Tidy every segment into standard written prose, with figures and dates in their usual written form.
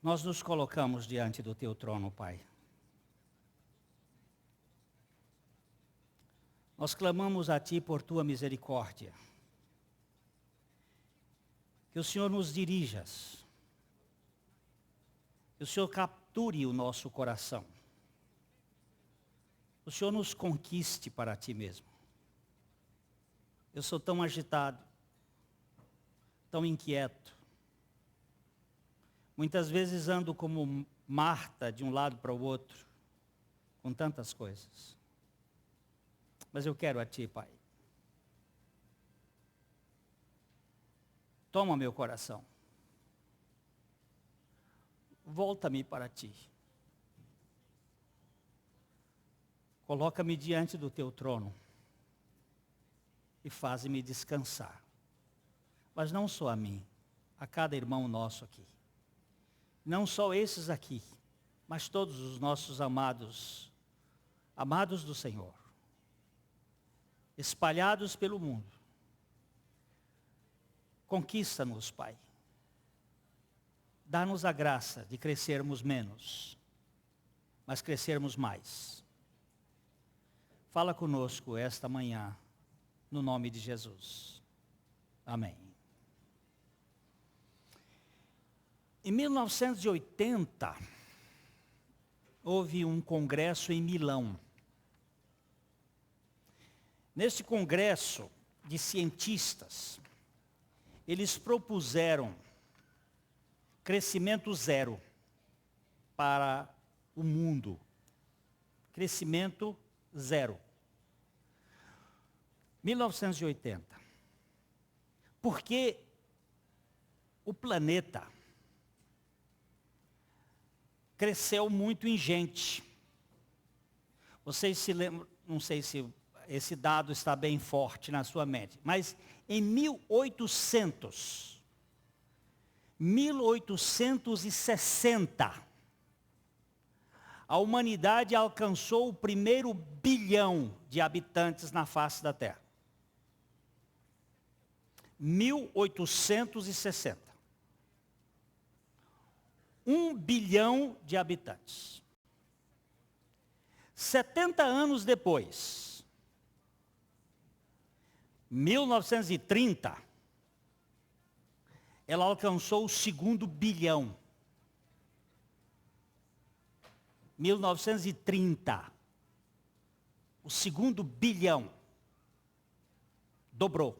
Nós nos colocamos diante do teu trono, Pai. Nós clamamos a ti por tua misericórdia. Que o Senhor nos dirijas. Que o Senhor capture o nosso coração. O Senhor nos conquiste para ti mesmo. Eu sou tão agitado, tão inquieto. Muitas vezes ando como Marta de um lado para o outro, com tantas coisas. Mas eu quero a ti, Pai. Toma meu coração. Volta-me para ti. Coloca-me diante do teu trono e faz-me descansar. Mas não só a mim, a cada irmão nosso aqui. Não só esses aqui, mas todos os nossos amados, amados do Senhor, espalhados pelo mundo. Conquista-nos, Pai. Dá-nos a graça de crescermos menos, mas crescermos mais. Fala conosco esta manhã, no nome de Jesus. Amém. Em 1980, houve um congresso em Milão. Nesse congresso de cientistas, eles propuseram crescimento zero para o mundo. Crescimento zero. 1980. Porque o planeta cresceu muito em gente. Vocês se lembram, não sei se esse dado está bem forte na sua mente, mas em 1860, a humanidade alcançou o primeiro bilhão de habitantes na face da Terra. 1860. 1 bilhão de habitantes. 70 anos depois, 1930, ela alcançou o segundo bilhão. 1930, o segundo bilhão, dobrou.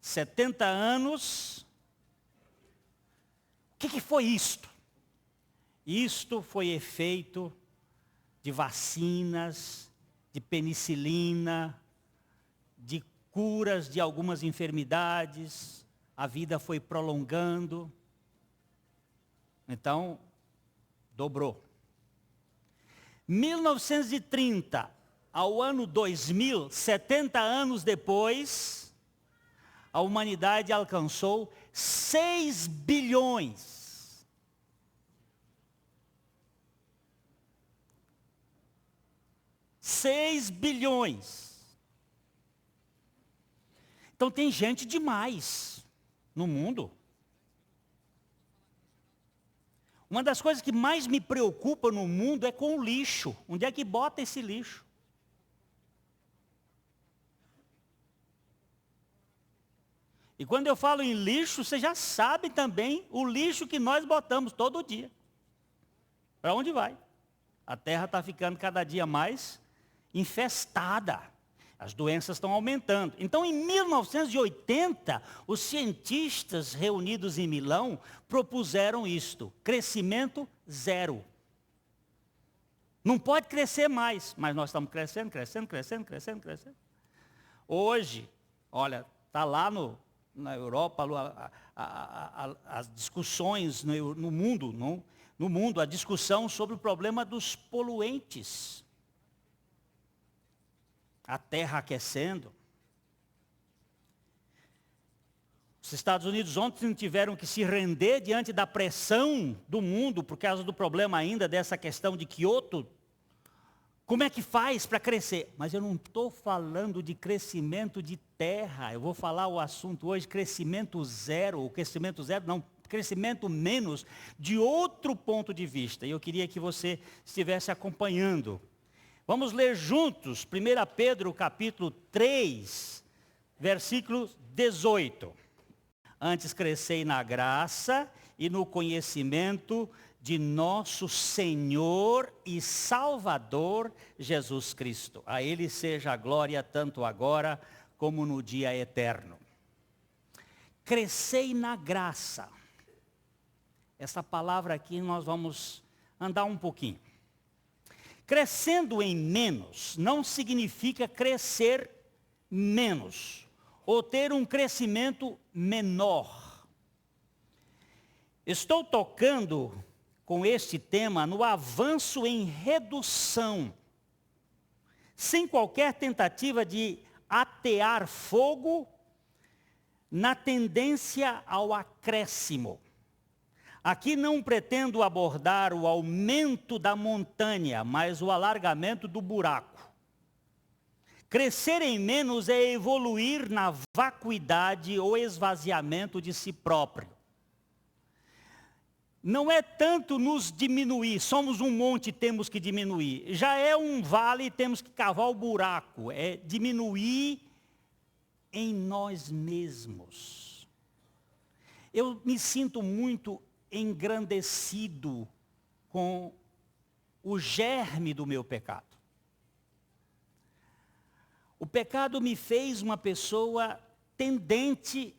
70 anos, o que foi isto? Isto foi efeito de vacinas, de penicilina, de curas de algumas enfermidades, a vida foi prolongando, então, dobrou. 1930 ao ano 2000, 70 anos depois, a humanidade alcançou 6 bilhões. $6 bilhões. Então tem gente demais no mundo. Uma das coisas que mais me preocupa no mundo é com o lixo. Onde é que bota esse lixo? E quando eu falo em lixo, você já sabe também o lixo que nós botamos todo dia. Para onde vai? A terra está ficando cada dia mais infestada. As doenças estão aumentando. Então, em 1980, os cientistas reunidos em Milão propuseram isto: crescimento zero. Não pode crescer mais, mas nós estamos crescendo. Hoje, olha, está lá na Europa, as discussões no mundo, a discussão sobre o problema dos poluentes. A terra aquecendo. Os Estados Unidos ontem tiveram que se render diante da pressão do mundo, por causa do problema ainda dessa questão de Kyoto. Como é que faz para crescer? Mas eu não estou falando de crescimento de terra. Eu vou falar o assunto hoje, crescimento zero. O crescimento zero, não, crescimento menos de outro ponto de vista. E eu queria que você estivesse acompanhando. Vamos ler juntos 1 Pedro capítulo 3, versículo 18. Antes crescei na graça e no conhecimento de nosso Senhor e Salvador Jesus Cristo. A Ele seja a glória tanto agora como no dia eterno. Crescei na graça. Essa palavra aqui nós vamos andar um pouquinho. Crescendo em menos não significa crescer menos ou ter um crescimento menor. Estou tocando com este tema no avanço em redução, sem qualquer tentativa de atear fogo na tendência ao acréscimo. Aqui não pretendo abordar o aumento da montanha, mas o alargamento do buraco. Crescer em menos é evoluir na vacuidade ou esvaziamento de si próprio. Não é tanto nos diminuir, somos um monte e temos que diminuir. Já é um vale e temos que cavar o buraco. É diminuir em nós mesmos. Eu me sinto muito engrandecido com o germe do meu pecado. O pecado me fez uma pessoa tendente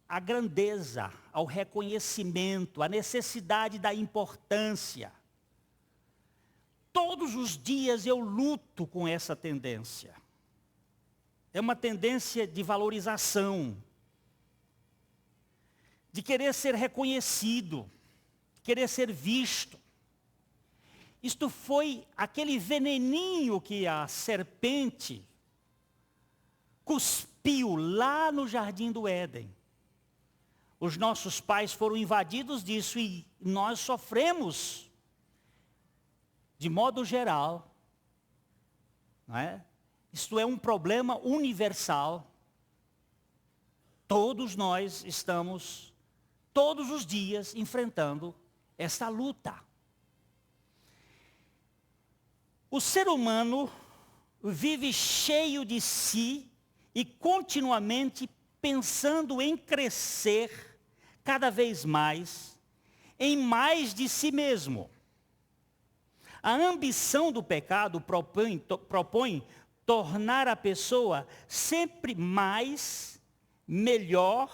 à grandeza, ao reconhecimento, à necessidade da importância. Todos os dias eu luto com essa tendência. É uma tendência de valorização, de querer ser reconhecido, querer ser visto. Isto foi aquele veneninho que a serpente cuspiu lá no jardim do Éden. Os nossos pais foram invadidos disso e nós sofremos, de modo geral, não é? Isto é um problema universal. Todos nós estamos, todos os dias, enfrentando esta luta. O ser humano vive cheio de si e continuamente pensando em crescer cada vez mais, em mais de si mesmo. A ambição do pecado propõe tornar a pessoa sempre mais, melhor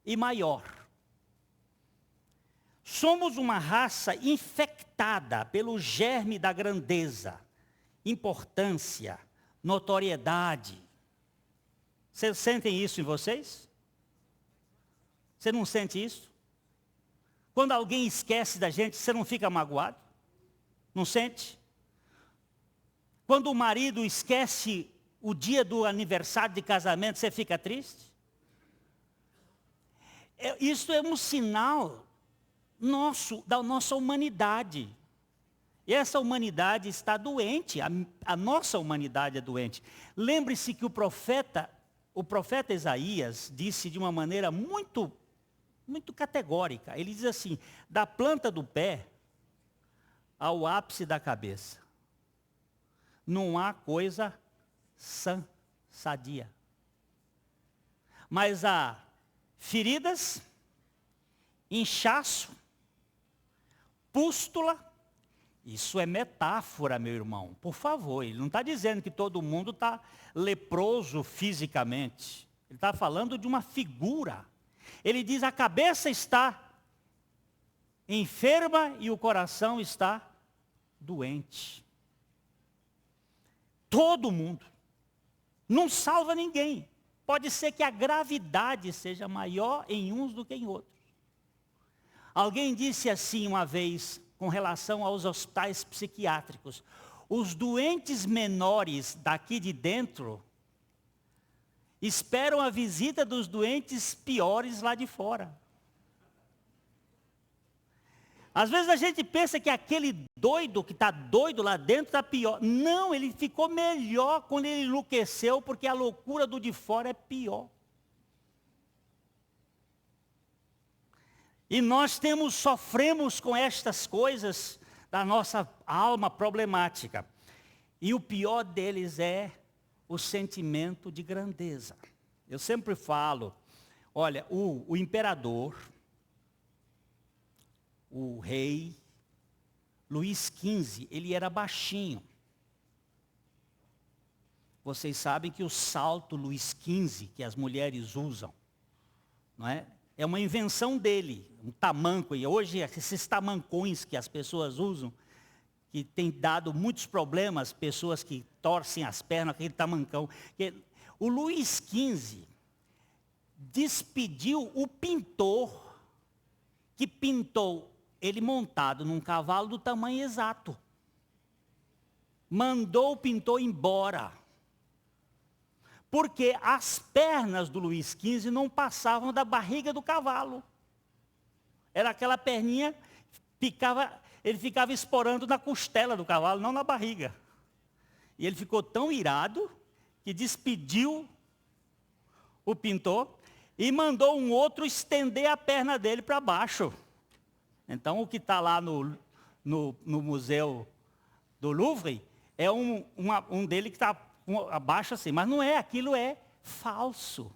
e maior. Somos uma raça infectada pelo germe da grandeza, importância, notoriedade. Vocês sentem isso em vocês? Você não sente isso? Quando alguém esquece da gente, você não fica magoado? Não sente? Quando o marido esquece o dia do aniversário de casamento, você fica triste? Isso é um sinal da nossa humanidade. E essa humanidade está doente, a nossa humanidade é doente. Lembre-se que o profeta Isaías disse de uma maneira muito categórica. Ele diz assim: da planta do pé ao ápice da cabeça, não há coisa sã, sadia. Mas há feridas, inchaço, pústula. Isso é metáfora, meu irmão. Por favor, ele não está dizendo que todo mundo está leproso fisicamente. Ele está falando de uma figura. Ele diz: a cabeça está enferma e o coração está doente. Todo mundo. Não salva ninguém. Pode ser que a gravidade seja maior em uns do que em outros. Alguém disse assim uma vez, com relação aos hospitais psiquiátricos: os doentes menores daqui de dentro esperam a visita dos doentes piores lá de fora. Às vezes a gente pensa que aquele doido que está doido lá dentro está pior. Não, ele ficou melhor quando ele enlouqueceu, porque a loucura do de fora é pior. E nós sofremos com estas coisas da nossa alma problemática. E o pior deles é o sentimento de grandeza. Eu sempre falo, olha, o imperador, o rei, Luís XV, ele era baixinho. Vocês sabem que o salto Luís XV, que as mulheres usam, não é? É uma invenção dele, um tamanco. E hoje, esses tamancões que as pessoas usam, que tem dado muitos problemas, pessoas que torcem as pernas, aquele tamancão. O Luís XV despediu o pintor, que pintou ele montado num cavalo do tamanho exato. Mandou o pintor embora. Porque as pernas do Luís XV não passavam da barriga do cavalo. Era aquela perninha, ele ficava esporando na costela do cavalo, não na barriga. E ele ficou tão irado que despediu o pintor e mandou um outro estender a perna dele para baixo. Então o que está lá no museu do Louvre é um dele que está abaixo assim, mas não é, aquilo é falso.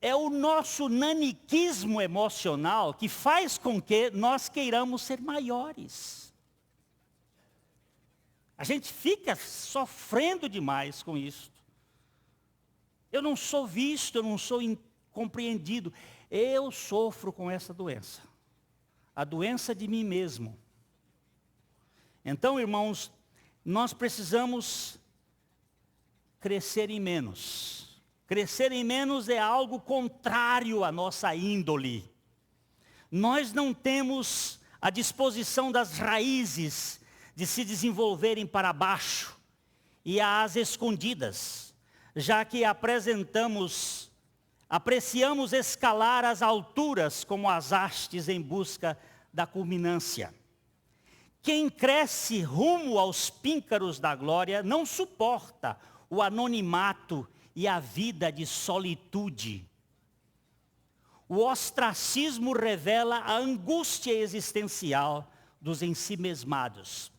É o nosso naniquismo emocional que faz com que nós queiramos ser maiores. A gente fica sofrendo demais com isso. Eu não sou visto, eu não sou compreendido. Eu sofro com essa doença. A doença de mim mesmo. Então, irmãos, nós precisamos crescer em menos. Crescer em menos é algo contrário à nossa índole. Nós não temos a disposição das raízes de se desenvolverem para baixo e às escondidas, já que apreciamos escalar as alturas como as hastes em busca da culminância. Quem cresce rumo aos píncaros da glória não suporta o anonimato e a vida de solitude. O ostracismo revela a angústia existencial dos ensimesmados.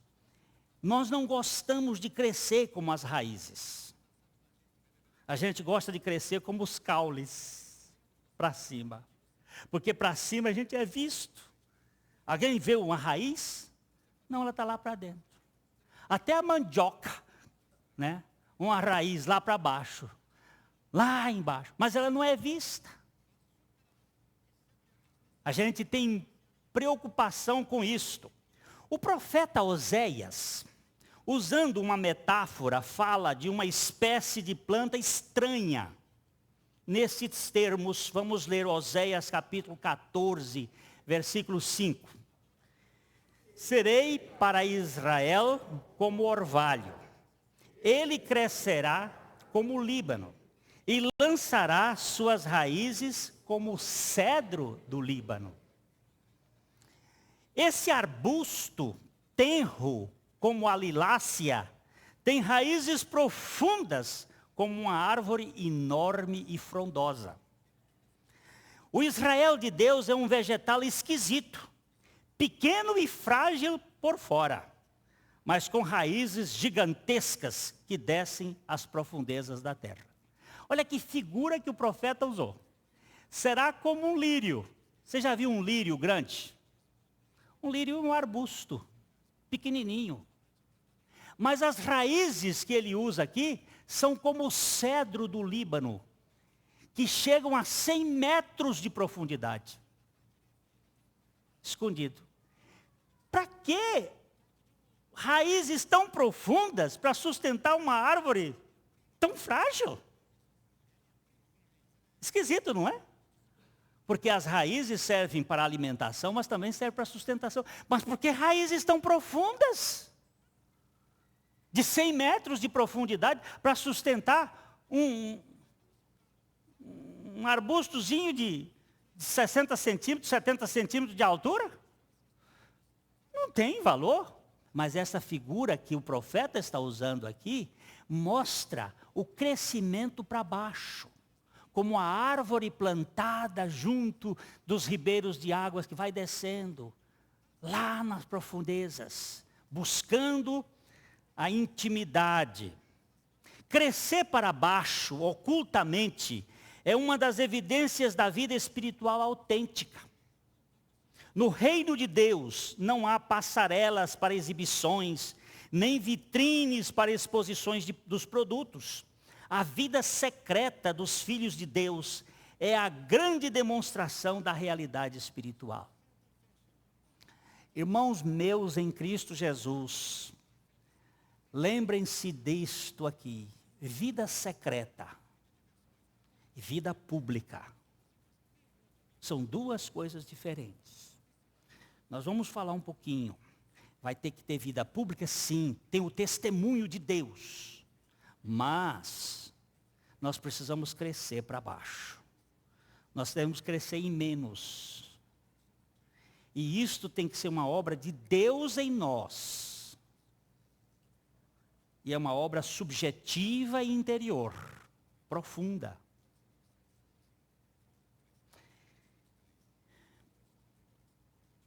Nós não gostamos de crescer como as raízes. A gente gosta de crescer como os caules, para cima. Porque para cima a gente é visto. Alguém vê uma raiz? Não, ela está lá para dentro. Até a mandioca, né? Uma raiz lá para baixo. Lá embaixo. Mas ela não é vista. A gente tem preocupação com isto. O profeta Oséias, usando uma metáfora, fala de uma espécie de planta estranha. Nesses termos, vamos ler Oséias capítulo 14, versículo 5. Serei para Israel como orvalho. Ele crescerá como o Líbano e lançará suas raízes como o cedro do Líbano. Esse arbusto tenro como a lilácea tem raízes profundas como uma árvore enorme e frondosa. O Israel de Deus é um vegetal esquisito, pequeno e frágil por fora, mas com raízes gigantescas que descem às profundezas da terra. Olha que figura que o profeta usou. Será como um lírio. Você já viu um lírio grande? Um lírio é um arbusto, pequenininho. Mas as raízes que ele usa aqui são como o cedro do Líbano, que chegam a 100 metros de profundidade. Escondido. Para que raízes tão profundas para sustentar uma árvore tão frágil? Esquisito, não é? Porque as raízes servem para alimentação, mas também servem para sustentação. Mas por que raízes tão profundas? De 100 metros de profundidade para sustentar um arbustozinho de 60 centímetros, 70 centímetros de altura? Não tem valor. Mas essa figura que o profeta está usando aqui mostra o crescimento para baixo. como a árvore plantada junto dos ribeiros de águas que vai descendo lá nas profundezas, buscando a intimidade. Crescer para baixo, ocultamente, é uma das evidências da vida espiritual autêntica. No reino de Deus não há passarelas para exibições, nem vitrines para exposições dos produtos. A vida secreta dos filhos de Deus é a grande demonstração da realidade espiritual. Irmãos meus em Cristo Jesus, lembrem-se disto aqui: vida secreta e vida pública são duas coisas diferentes. Nós vamos falar um pouquinho. Vai ter que ter vida pública? Sim, tem o testemunho de Deus. Mas nós precisamos crescer para baixo. Nós temos que crescer em menos. E isto tem que ser uma obra de Deus em nós. E é uma obra subjetiva e interior, profunda.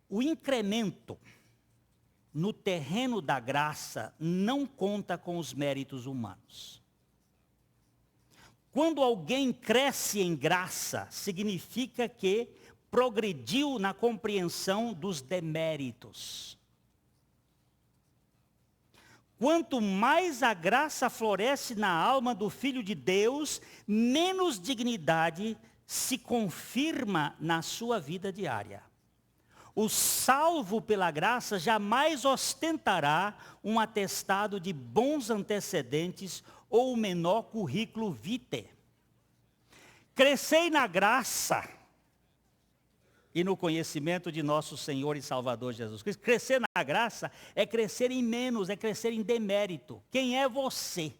O incremento no terreno da graça não conta com os méritos humanos. Quando alguém cresce em graça, significa que progrediu na compreensão dos deméritos. Quanto mais a graça floresce na alma do Filho de Deus, menos dignidade se confirma na sua vida diária. O salvo pela graça jamais ostentará um atestado de bons antecedentes ou o menor currículo vitae. Crescei na graça e no conhecimento de nosso Senhor e Salvador Jesus Cristo. Crescer na graça é crescer em menos, é crescer em demérito. Quem é você?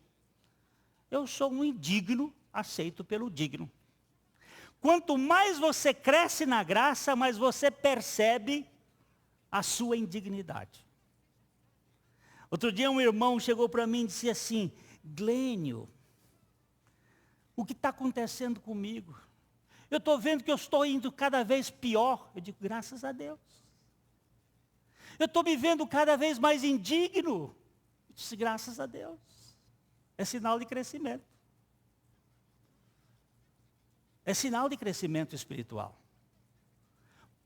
Eu sou um indigno, aceito pelo digno. Quanto mais você cresce na graça, mais você percebe a sua indignidade. Outro dia um irmão chegou para mim e disse assim: Glênio, o que está acontecendo comigo? Eu estou vendo que eu estou indo cada vez pior. Eu digo, graças a Deus. Eu estou me vendo cada vez mais indigno. Eu disse, graças a Deus. É sinal de crescimento. É sinal de crescimento espiritual.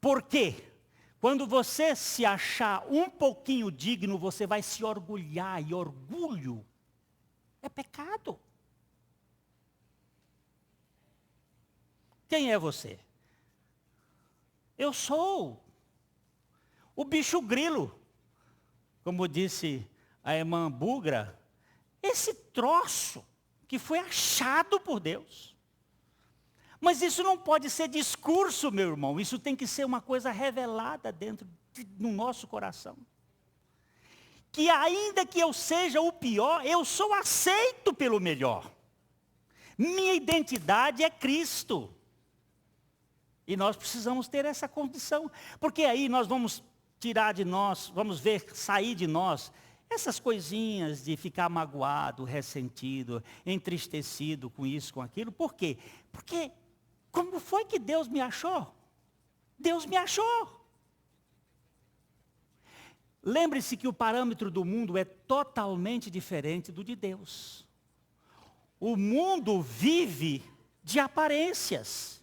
Por quê? Quando você se achar um pouquinho digno, você vai se orgulhar. E orgulho é pecado. Quem é você? Eu sou o bicho grilo. Como disse a irmã Bugra, esse troço que foi achado por Deus. Mas isso não pode ser discurso, meu irmão. Isso tem que ser uma coisa revelada dentro do nosso coração. Que ainda que eu seja o pior, eu sou aceito pelo melhor. Minha identidade é Cristo. E nós precisamos ter essa condição. Porque aí nós vamos tirar de nós, vamos ver sair de nós essas coisinhas de ficar magoado, ressentido, entristecido com isso, com aquilo. Por quê? Porque como foi que Deus me achou? Deus me achou. Lembre-se que o parâmetro do mundo é totalmente diferente do de Deus. O mundo vive de aparências.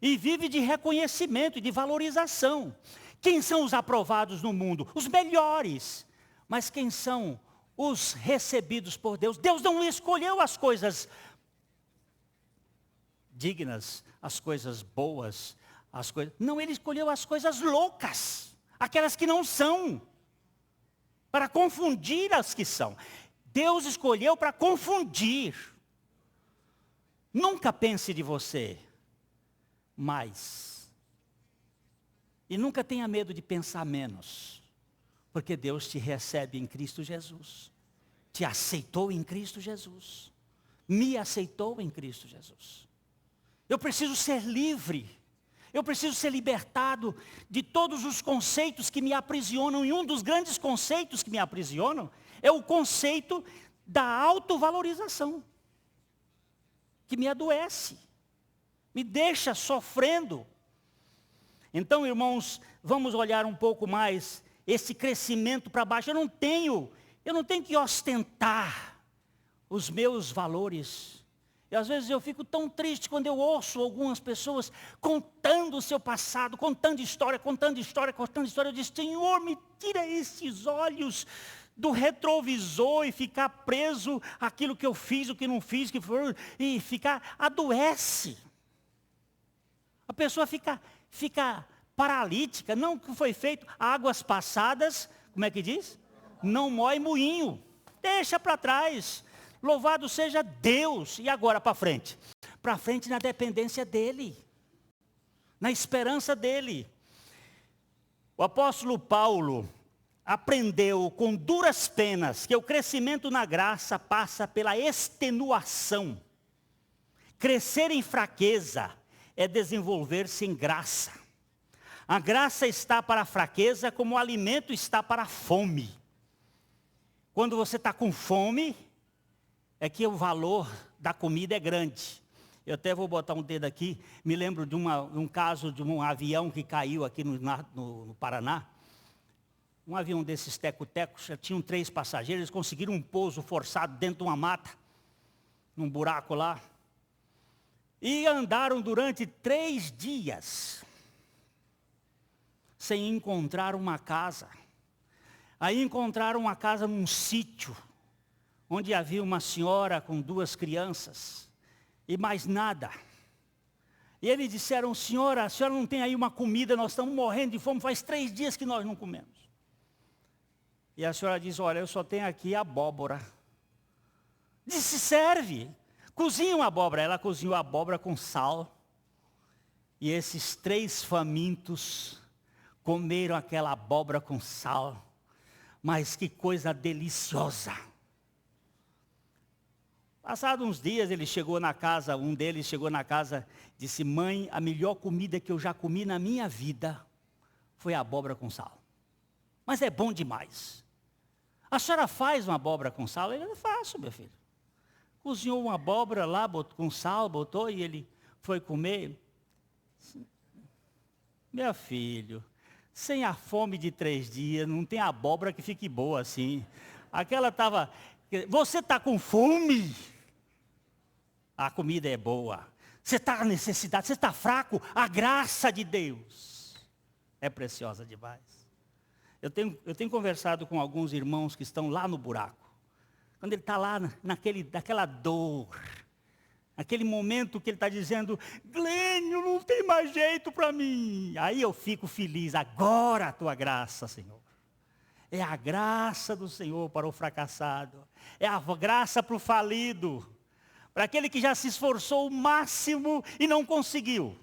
E vive de reconhecimento e de valorização. Quem são os aprovados no mundo? Os melhores. Mas quem são os recebidos por Deus? Deus não escolheu as coisas dignas, as coisas boas, as coisas... Não, Ele escolheu as coisas loucas. Aquelas que não são. Para confundir as que são. Deus escolheu para confundir. Nunca pense de você mais. E nunca tenha medo de pensar menos. Porque Deus te recebe em Cristo Jesus. Te aceitou em Cristo Jesus. Me aceitou em Cristo Jesus. Eu preciso ser livre. Eu preciso ser libertado de todos os conceitos que me aprisionam. E um dos grandes conceitos que me aprisionam é o conceito da autovalorização. Que me adoece. Me deixa sofrendo. Então, irmãos, vamos olhar um pouco mais esse crescimento para baixo. Eu não tenho que ostentar os meus valores. E às vezes eu fico tão triste quando eu ouço algumas pessoas contando o seu passado, contando história. Eu digo, Senhor, me tira esses olhos do retrovisor e ficar preso àquilo que eu fiz, o que não fiz, e ficar, adoece. A pessoa fica paralítica, não que foi feito, águas passadas, como é que diz? Não mói moinho, deixa para trás. Louvado seja Deus. E agora para frente? Para frente na dependência dEle, na esperança dEle. O apóstolo Paulo aprendeu com duras penas que o crescimento na graça passa pela extenuação. Crescer em fraqueza é desenvolver-se em graça. A graça está para a fraqueza como o alimento está para a fome. Quando você está com fome, é que o valor da comida é grande. Eu até vou botar um dedo aqui, me lembro de um caso de um avião que caiu aqui no Paraná. Um avião desses teco-tecos, já tinham 3 passageiros, eles conseguiram um pouso forçado dentro de uma mata, num buraco lá. E andaram durante 3 dias, sem encontrar uma casa. Aí encontraram uma casa num sítio, onde havia uma senhora com 2 crianças, e mais nada. E eles disseram, senhora, a senhora não tem aí uma comida, nós estamos morrendo de fome, faz 3 dias que nós não comemos. E a senhora diz, olha, eu só tenho aqui abóbora. Disse, serve, cozinha uma abóbora. Ela cozinhou a abóbora com sal. E esses 3 famintos comeram aquela abóbora com sal. Mas que coisa deliciosa. Passados uns dias, um deles chegou na casa, disse, mãe, a melhor comida que eu já comi na minha vida foi a abóbora com sal. Mas é bom demais. A senhora faz uma abóbora com sal? Ele, eu faço, meu filho. Cozinhou uma abóbora lá, com sal, botou e ele foi comer. Meu filho, sem a fome de 3 dias, não tem abóbora que fique boa assim. Aquela estava, você está com fome? A comida é boa. Você está com necessidade, você está fraco? A graça de Deus é preciosa demais. Eu tenho conversado com alguns irmãos que estão lá no buraco. Quando ele está lá naquela dor, aquele momento que ele está dizendo, Glênio, não tem mais jeito para mim. Aí eu fico feliz, agora a tua graça, Senhor. É a graça do Senhor para o fracassado. É a graça para o falido. Para aquele que já se esforçou o máximo e não conseguiu.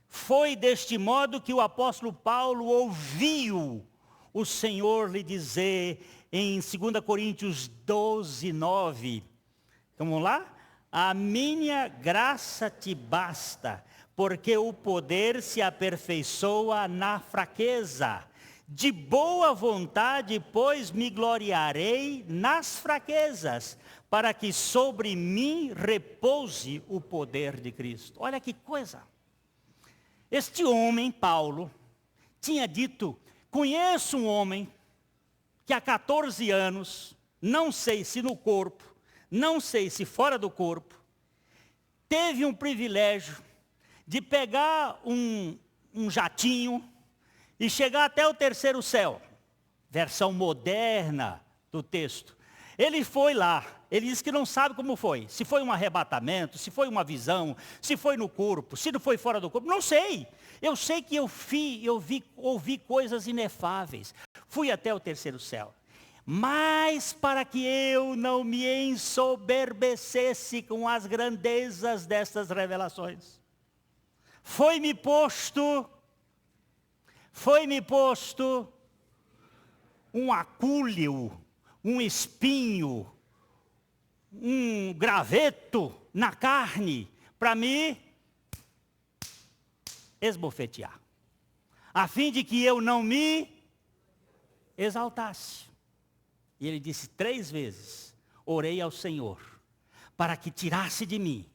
Foi deste modo que o apóstolo Paulo ouviu o Senhor lhe dizer em 2 Coríntios 12, 9. Vamos lá? A minha graça te basta, porque o poder se aperfeiçoa na fraqueza. De boa vontade, pois, me gloriarei nas fraquezas, para que sobre mim repouse o poder de Cristo. Olha que coisa. Este homem, Paulo, tinha dito, conheço um homem que há 14 anos, não sei se no corpo, não sei se fora do corpo, teve um privilégio de pegar um jatinho e chegar até o 3º céu. Versão moderna do texto. Ele foi lá, ele disse que não sabe como foi. Se foi um arrebatamento, se foi uma visão, se foi no corpo, se não foi fora do corpo, não sei. Eu sei que ouvi coisas inefáveis. Fui até o 3º céu. Mas para que eu não me ensoberbecesse com as grandezas destas revelações, foi-me posto um acúleo, um espinho, um graveto na carne, para me esbofetear, a fim de que eu não me exaltasse. E ele disse 3 vezes, orei ao Senhor, para que tirasse de mim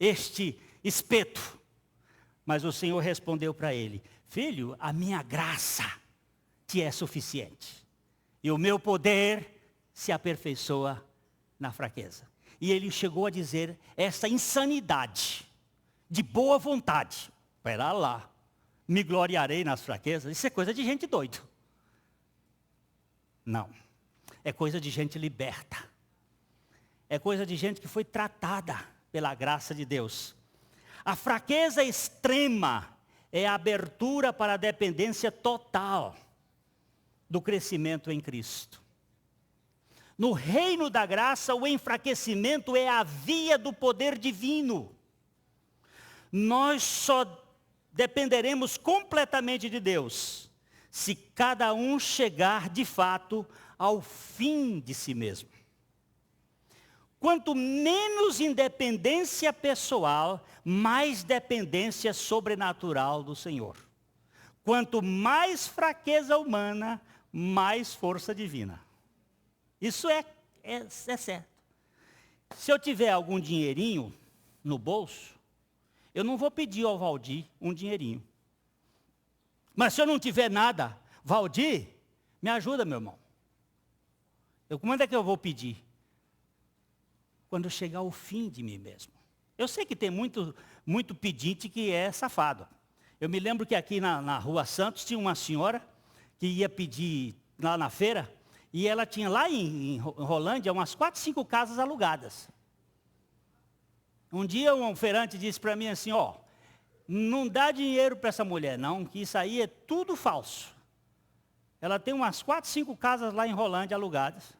este espeto. Mas o Senhor respondeu para ele: filho, a minha graça te é suficiente. E o meu poder se aperfeiçoa na fraqueza. E ele chegou a dizer essa insanidade de boa vontade. Espera lá, me gloriarei nas fraquezas. Isso é coisa de gente doido. Não, é coisa de gente liberta. É coisa de gente que foi tratada pela graça de Deus. A fraqueza extrema é a abertura para a dependência total do crescimento em Cristo. No reino da graça, o enfraquecimento é a via do poder divino. Nós só dependeremos completamente de Deus se cada um chegar de fato ao fim de si mesmo. Quanto menos independência pessoal, mais dependência sobrenatural do Senhor. Quanto mais fraqueza humana, mais força divina. Isso é certo. Se eu tiver algum dinheirinho no bolso, eu não vou pedir ao Valdir um dinheirinho. Mas se eu não tiver nada, Valdir, me ajuda, meu irmão. Quando é que eu vou pedir? Quando chegar ao fim de mim mesmo. Eu sei que tem muito pedinte que é safado. Eu me lembro que aqui na Rua Santos tinha uma senhora que ia pedir lá na feira, e ela tinha lá em Rolândia umas 4, 5 casas alugadas. Um dia um feirante disse para mim assim, não dá dinheiro para essa mulher não, que isso aí é tudo falso. Ela tem umas 4, 5 casas lá em Rolândia alugadas.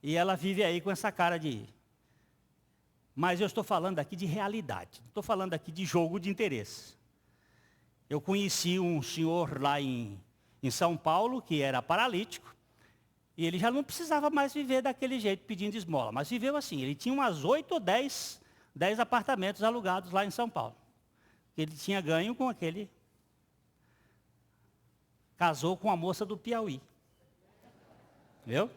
E ela vive aí com essa cara de... Mas eu estou falando aqui de realidade. Não estou falando aqui de jogo de interesse. Eu conheci um senhor lá em São Paulo, que era paralítico. E ele já não precisava mais viver daquele jeito, pedindo esmola. Mas viveu assim. Ele tinha umas 8 ou 10 apartamentos alugados lá em São Paulo. Ele tinha ganho com aquele... Casou com a moça do Piauí. Viu?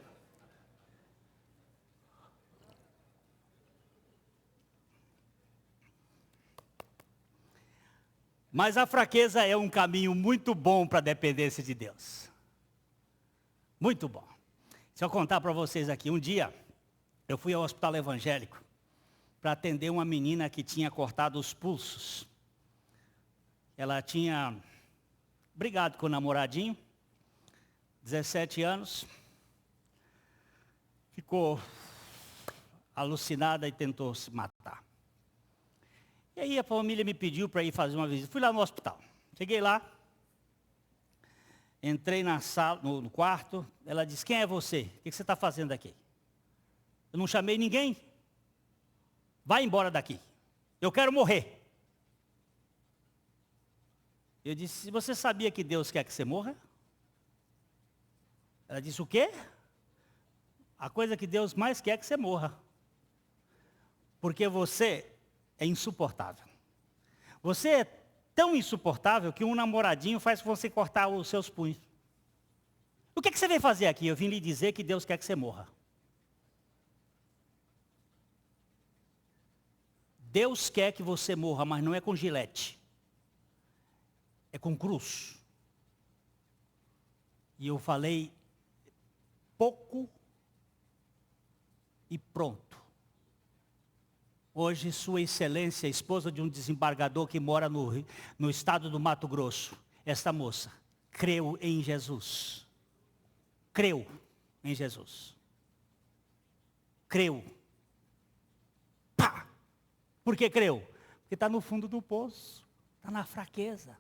Mas a fraqueza é um caminho muito bom para a dependência de Deus. Muito bom. Deixa eu contar para vocês aqui. Um dia, eu fui ao hospital evangélico para atender uma menina que tinha cortado os pulsos. Ela tinha brigado com o namoradinho, 17 anos, ficou alucinada e tentou se matar. E aí a família me pediu para ir fazer uma visita. Fui lá no hospital. Cheguei lá, entrei na sala, no quarto. Ela disse, quem é você? O que você está fazendo aqui? Eu não chamei ninguém. Vai embora daqui. Eu quero morrer. Eu disse, você sabia que Deus quer que você morra? Ela disse, o quê? A coisa que Deus mais quer é que você morra. Porque você é insuportável. Você é tão insuportável que um namoradinho faz você cortar os seus punhos. O que você veio fazer aqui? Eu vim lhe dizer que Deus quer que você morra. Deus quer que você morra, mas não é com gilete. É com cruz. E eu falei pouco e pronto. Hoje, Sua Excelência, esposa de um desembargador que mora no estado do Mato Grosso, esta moça creu em Jesus. Creu em Jesus. Creu. Pá! Por que creu? Porque está no fundo do poço, está na fraqueza,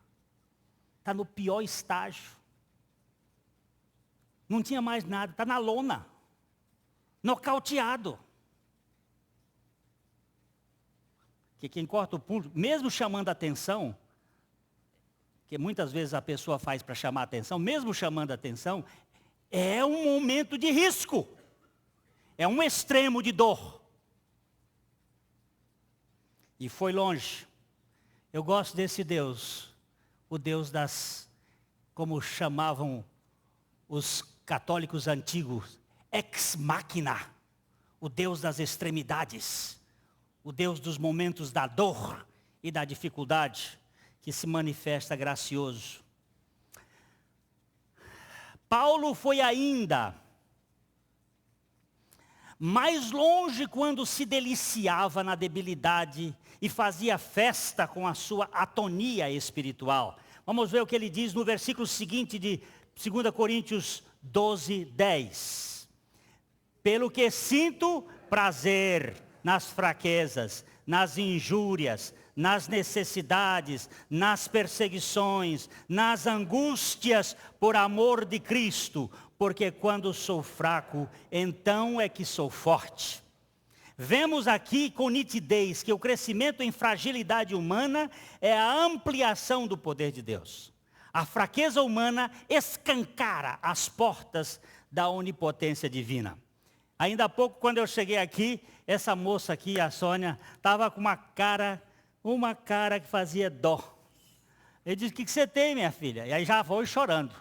está no pior estágio. Não tinha mais nada, está na lona, nocauteado. Que quem corta o pulso, mesmo chamando a atenção, que muitas vezes a pessoa faz para chamar a atenção, mesmo chamando a atenção, é um momento de risco. É um extremo de dor. E foi longe. Eu gosto desse Deus, o Deus como chamavam os católicos antigos, ex machina, o Deus das extremidades. o Deus dos momentos da dor e da dificuldade, que se manifesta gracioso. Paulo foi ainda mais longe quando se deliciava na debilidade e fazia festa com a sua atonia espiritual. Vamos ver o que ele diz no versículo seguinte de 2 Coríntios 12, 10. Pelo que sinto prazer nas fraquezas, nas injúrias, nas necessidades, nas perseguições, nas angústias por amor de Cristo, porque quando sou fraco, então é que sou forte. Vemos aqui com nitidez que o crescimento em fragilidade humana é a ampliação do poder de Deus. A fraqueza humana escancara as portas da onipotência divina. Ainda há pouco, quando eu cheguei aqui, essa moça aqui, a Sônia, estava com uma cara que fazia dó. Ele disse: o que você tem, minha filha? E aí já foi chorando.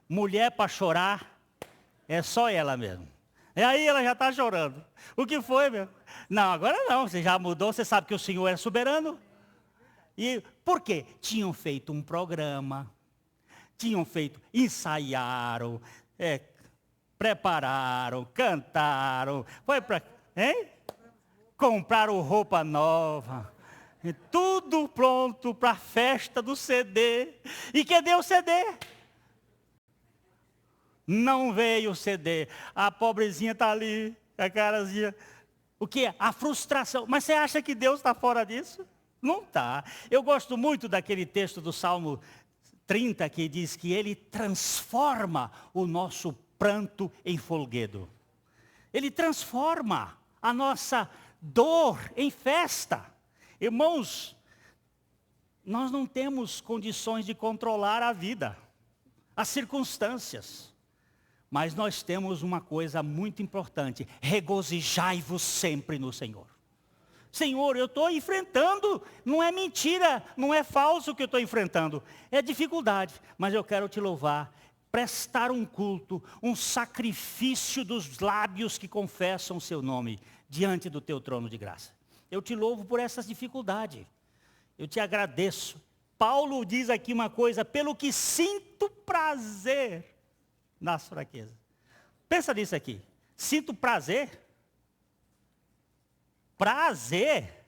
Mulher para chorar, é só ela mesmo. E aí ela já está chorando. O que foi, meu? Não, agora não, você já mudou, você sabe que o Senhor é soberano. E por quê? Tinham feito um programa, ensaiaram, prepararam, cantaram, foi para, compraram roupa nova, tudo pronto para a festa do CD. E cadê o CD? Não veio o CD. A pobrezinha está ali, a carazinha. O que? A frustração. Mas você acha que Deus está fora disso? Não está. Eu gosto muito daquele texto do Salmo 30 que diz que ele transforma o nosso pranto em folguedo. Ele transforma a nossa dor em festa. Irmãos, nós não temos condições de controlar a vida, as circunstâncias. Mas nós temos uma coisa muito importante: regozijai-vos sempre no Senhor. Senhor, eu estou enfrentando, não é mentira, não é falso o que eu estou enfrentando, é dificuldade, mas eu quero te louvar, prestar um culto, um sacrifício dos lábios que confessam o seu nome, diante do teu trono de graça. Eu te louvo por essas dificuldades, eu te agradeço. Paulo diz aqui uma coisa: pelo que sinto prazer nas fraquezas. Pensa nisso aqui. Sinto prazer. Prazer.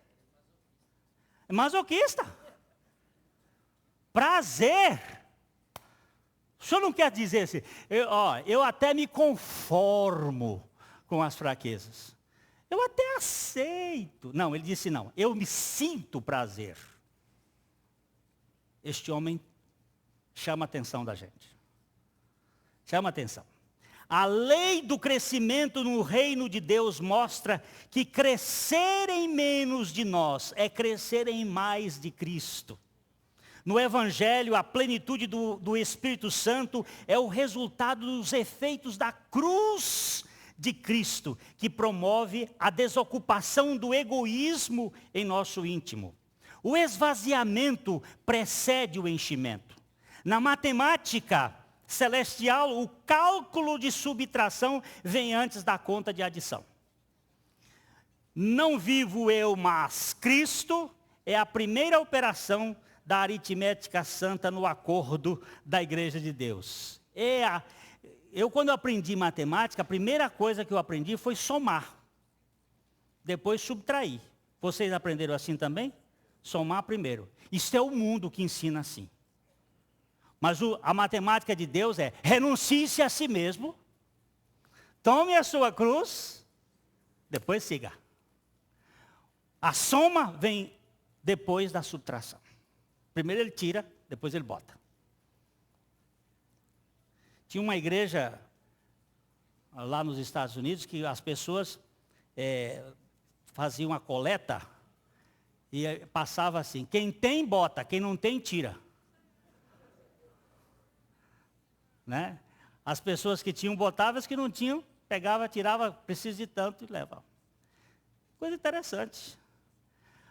É masoquista. Prazer. O senhor não quer dizer assim, eu até me conformo com as fraquezas. Eu até aceito. Não, ele disse não. Eu me sinto prazer. Este homem chama a atenção da gente. Chama a atenção. A lei do crescimento no reino de Deus mostra que crescer em menos de nós é crescer em mais de Cristo. No Evangelho, a plenitude do Espírito Santo é o resultado dos efeitos da cruz de Cristo, que promove a desocupação do egoísmo em nosso íntimo. O esvaziamento precede o enchimento. Na matemática celestial, o cálculo de subtração vem antes da conta de adição. Não vivo eu, mas Cristo é a primeira operação da aritmética santa no acordo da Igreja de Deus. Eu, quando aprendi matemática, a primeira coisa que eu aprendi foi somar. Depois subtrair. Vocês aprenderam assim também? Somar primeiro. Isso é o mundo que ensina assim. Mas a matemática de Deus é: renuncie-se a si mesmo, tome a sua cruz, depois siga. A soma vem depois da subtração. Primeiro ele tira, depois ele bota. Tinha uma igreja lá nos Estados Unidos que as pessoas faziam a coleta e passava assim: quem tem, bota, quem não tem, tira. Né? As pessoas que tinham, botavam, as que não tinham, pegava, tirava, precisa de tanto e leva. Coisa interessante.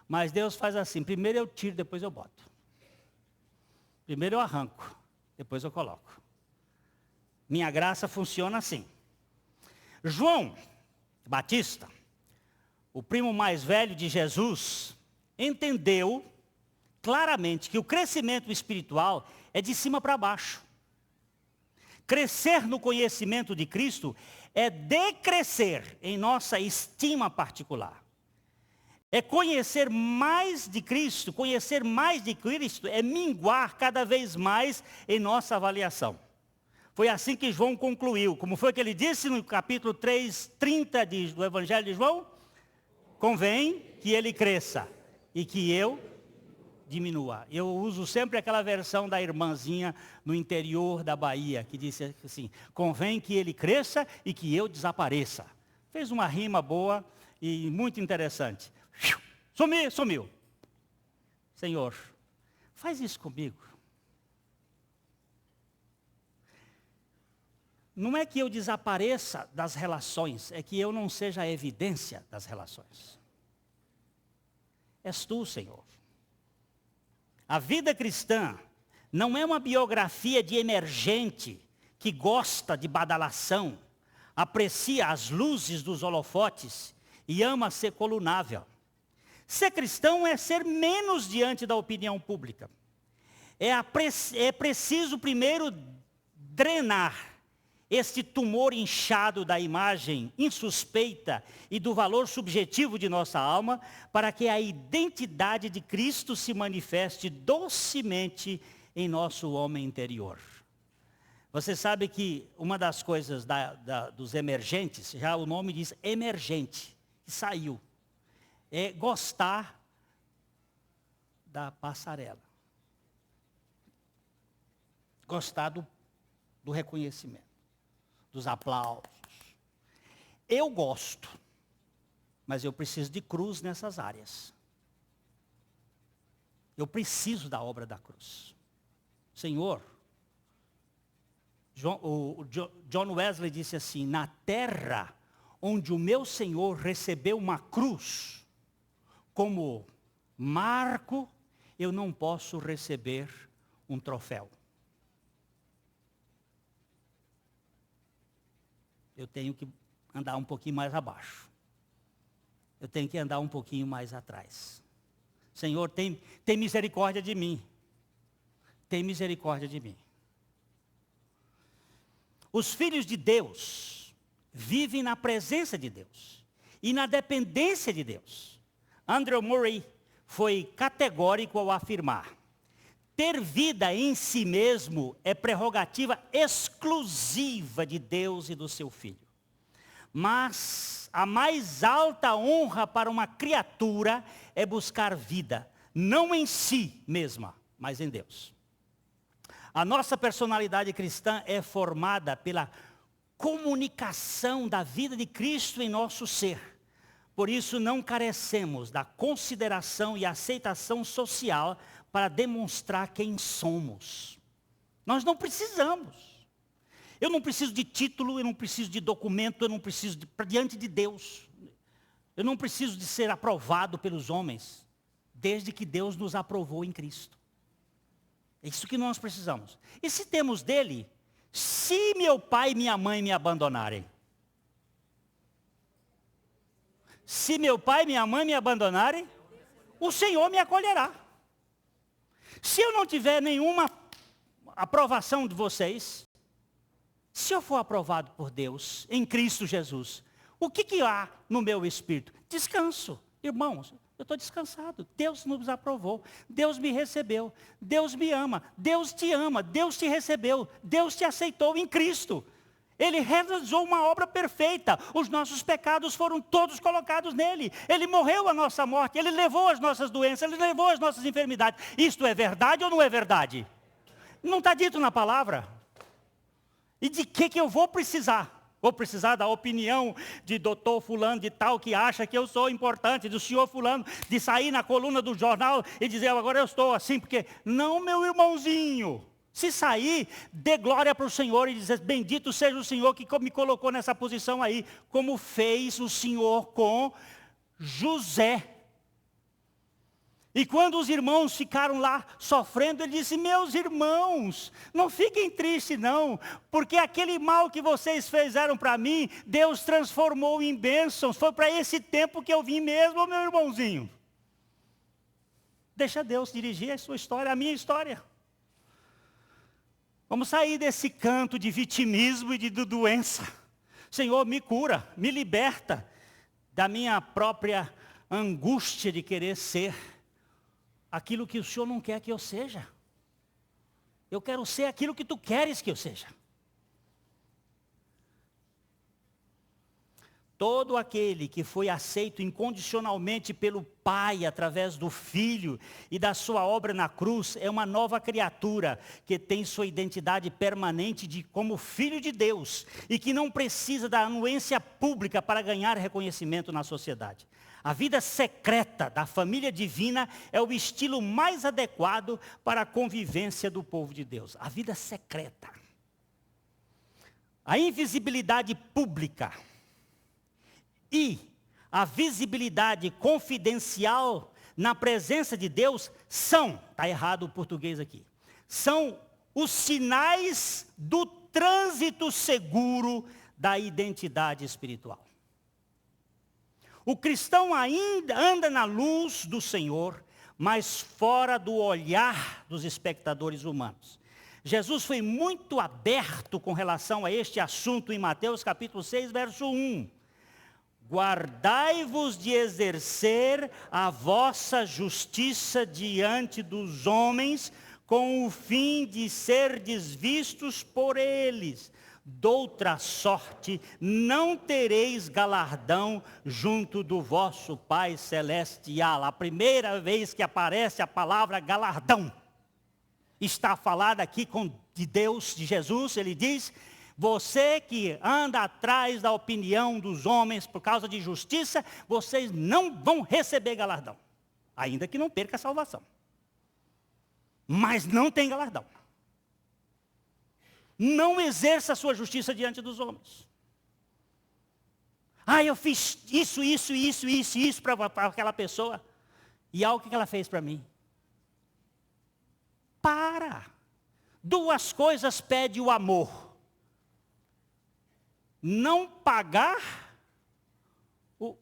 Mas Deus faz assim: primeiro eu tiro, depois eu boto. Primeiro eu arranco, depois eu coloco. Minha graça funciona assim. João Batista, o primo mais velho de Jesus, entendeu claramente que o crescimento espiritual é de cima para baixo. Crescer no conhecimento de Cristo é decrescer em nossa estima particular. É conhecer mais de Cristo, é minguar cada vez mais em nossa avaliação. Foi assim que João concluiu. Como foi que ele disse no capítulo 3:30 do Evangelho de João? Convém que ele cresça e que eu diminua. Eu uso sempre aquela versão da irmãzinha no interior da Bahia, que disse assim: convém que ele cresça e que eu desapareça. Fez uma rima boa e muito interessante. Sumiu. Senhor, faz isso comigo. Não é que eu desapareça das relações, é que eu não seja a evidência das relações. És tu, Senhor. A vida cristã não é uma biografia de emergente que gosta de badalação, aprecia as luzes dos holofotes e ama ser colunável. Ser cristão é ser menos diante da opinião pública. É preciso primeiro drenar este tumor inchado da imagem insuspeita e do valor subjetivo de nossa alma, para que a identidade de Cristo se manifeste docemente em nosso homem interior. Você sabe que uma das coisas dos emergentes, já o nome diz emergente, que saiu, é gostar da passarela. Gostar do reconhecimento, dos aplausos. Eu gosto, mas eu preciso de cruz nessas áreas. Eu preciso da obra da cruz. Senhor, John Wesley disse assim: na terra onde o meu Senhor recebeu uma cruz como marco, eu não posso receber um troféu. Eu tenho que andar um pouquinho mais abaixo. Eu tenho que andar um pouquinho mais atrás. Senhor, tem misericórdia de mim. Tem misericórdia de mim. Os filhos de Deus vivem na presença de Deus e na dependência de Deus. Andrew Murray foi categórico ao afirmar: ter vida em si mesmo é prerrogativa exclusiva de Deus e do seu Filho. Mas a mais alta honra para uma criatura é buscar vida, não em si mesma, mas em Deus. A nossa personalidade cristã é formada pela comunicação da vida de Cristo em nosso ser. Por isso não carecemos da consideração e aceitação social para demonstrar quem somos. Nós não precisamos. Eu não preciso de título, eu não preciso de documento, eu não preciso diante de Deus. Eu não preciso de ser aprovado pelos homens, desde que Deus nos aprovou em Cristo. É isso que nós precisamos. E se temos dele, se meu pai e minha mãe me abandonarem, se meu pai e minha mãe me abandonarem, o Senhor me acolherá. Se eu não tiver nenhuma aprovação de vocês, se eu for aprovado por Deus, em Cristo Jesus, o que há no meu espírito? Descanso. Irmãos, eu estou descansado. Deus nos aprovou. Deus me recebeu. Deus me ama. Deus te ama. Deus te recebeu. Deus te aceitou em Cristo. Ele realizou uma obra perfeita. Os nossos pecados foram todos colocados nele. Ele morreu a nossa morte. Ele levou as nossas doenças. Ele levou as nossas enfermidades. Isto é verdade ou não é verdade? Não está dito na palavra. E de que eu vou precisar? Vou precisar da opinião de doutor fulano de tal, que acha que eu sou importante, do senhor fulano, de sair na coluna do jornal e dizer, agora eu estou assim, porque... Não, meu irmãozinho. Se sair, dê glória para o Senhor e dizer, bendito seja o Senhor que me colocou nessa posição aí, como fez o Senhor com José. E quando os irmãos ficaram lá sofrendo, ele disse: meus irmãos, não fiquem tristes não, porque aquele mal que vocês fizeram para mim, Deus transformou em bênçãos. Foi para esse tempo que eu vim mesmo, meu irmãozinho. Deixa Deus dirigir a sua história, a minha história. Vamos sair desse canto de vitimismo e de doença. Senhor, me cura, me liberta da minha própria angústia de querer ser aquilo que o Senhor não quer que eu seja. Eu quero ser aquilo que tu queres que eu seja. Todo aquele que foi aceito incondicionalmente pelo Pai, através do Filho e da sua obra na cruz, é uma nova criatura que tem sua identidade permanente como Filho de Deus e que não precisa da anuência pública para ganhar reconhecimento na sociedade. A vida secreta da família divina é o estilo mais adequado para a convivência do povo de Deus. A vida secreta. A invisibilidade pública e a visibilidade confidencial na presença de Deus são, está errado o português aqui, são os sinais do trânsito seguro da identidade espiritual. O cristão ainda anda na luz do Senhor, mas fora do olhar dos espectadores humanos. Jesus foi muito aberto com relação a este assunto em Mateus capítulo 6, verso 1. Guardai-vos de exercer a vossa justiça diante dos homens, com o fim de serdes vistos por eles. Doutra sorte, não tereis galardão junto do vosso Pai Celestial. A primeira vez que aparece a palavra galardão, está falada aqui de Deus, de Jesus. Ele diz: você que anda atrás da opinião dos homens por causa de justiça, vocês não vão receber galardão. Ainda que não perca a salvação. Mas não tem galardão. Não exerça a sua justiça diante dos homens. Eu fiz isso para aquela pessoa. E olha o que ela fez para mim. Para. Duas coisas pede o amor: não pagar,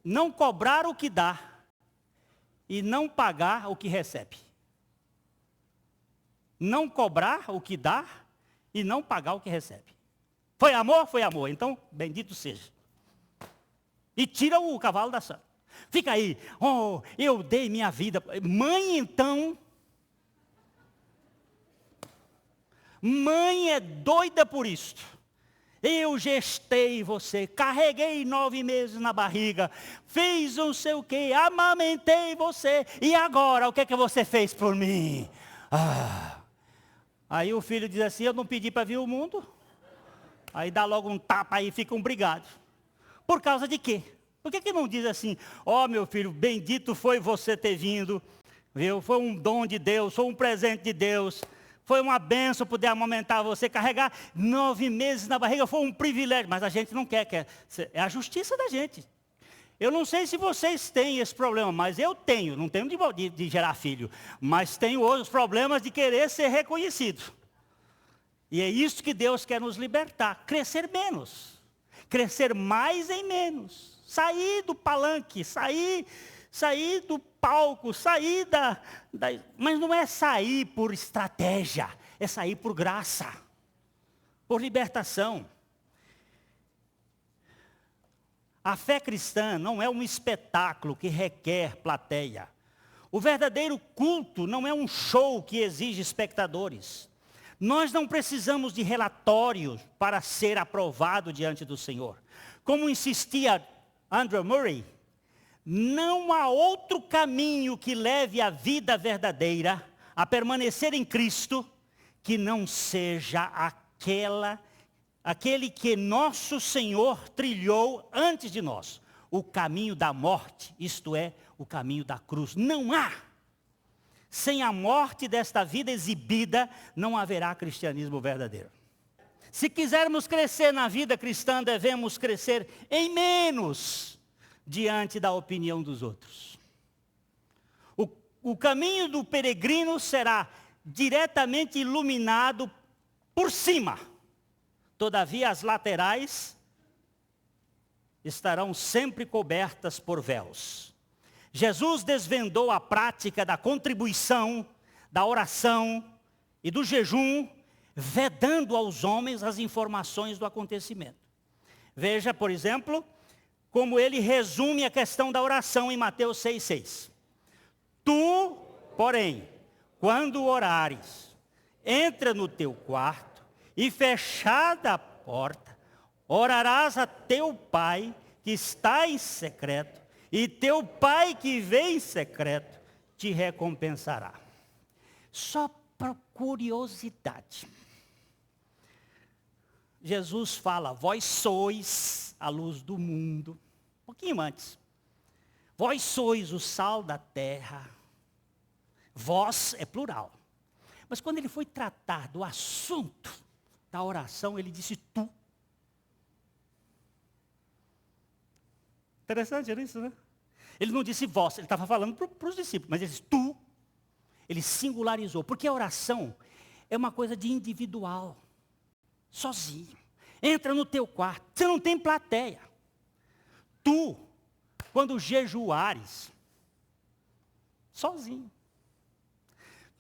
não cobrar o que dá, e não pagar o que recebe. Não cobrar o que dá e não pagar o que recebe. Foi amor? Foi amor. Então, bendito seja. E tira o cavalo da sala. Fica aí. Eu dei minha vida. Mãe, então. Mãe é doida por isto. Eu gestei você, carreguei 9 meses na barriga, fiz não sei o quê, amamentei você, e agora, o que é que você fez por mim? Aí o filho diz assim: eu não pedi para vir o mundo. Aí dá logo um tapa aí e ficam brigados. Por causa de quê? Por que não diz assim: meu filho, bendito foi você ter vindo, viu? Foi um dom de Deus, foi um presente de Deus. Foi uma bênção poder amamentar você, carregar 9 meses na barriga, foi um privilégio. Mas a gente não quer, é a justiça da gente. Eu não sei se vocês têm esse problema, mas eu tenho. Não tenho de gerar filho, mas tenho os problemas de querer ser reconhecido. E é isso que Deus quer nos libertar. Crescer menos. Crescer mais em menos. Sair do palanque, sair do palco, sair mas não é sair por estratégia, é sair por graça, por libertação. A fé cristã não é um espetáculo que requer plateia. O verdadeiro culto não é um show que exige espectadores. Nós não precisamos de relatórios para ser aprovado diante do Senhor. Como insistia Andrew Murray, não há outro caminho que leve à vida verdadeira, a permanecer em Cristo, que não seja aquele que nosso Senhor trilhou antes de nós. O caminho da morte, isto é, o caminho da cruz. Não há. Sem a morte desta vida exibida, não haverá cristianismo verdadeiro. Se quisermos crescer na vida cristã, devemos crescer em menos diante da opinião dos outros. o caminho do peregrino será diretamente iluminado por cima. Todavia, as laterais estarão sempre cobertas por véus. Jesus desvendou a prática da contribuição, da oração e do jejum, vedando aos homens as informações do acontecimento. Veja, por exemplo, como ele resume a questão da oração em Mateus 6,6. Tu, porém, quando orares, entra no teu quarto e fechada a porta, orarás a teu pai que está em secreto, e teu pai que vê em secreto te recompensará. Só por curiosidade. Jesus fala, vós sois a luz do mundo. Um pouquinho antes. Vós sois o sal da terra. Vós é plural. Mas quando ele foi tratar do assunto da oração, ele disse tu. Interessante isso, né? Ele não disse vós, ele estava falando para os discípulos, mas ele disse tu. Ele singularizou, porque a oração é uma coisa de individual, sozinho. Entra no teu quarto, você não tem plateia. Tu, quando jejuares, sozinho.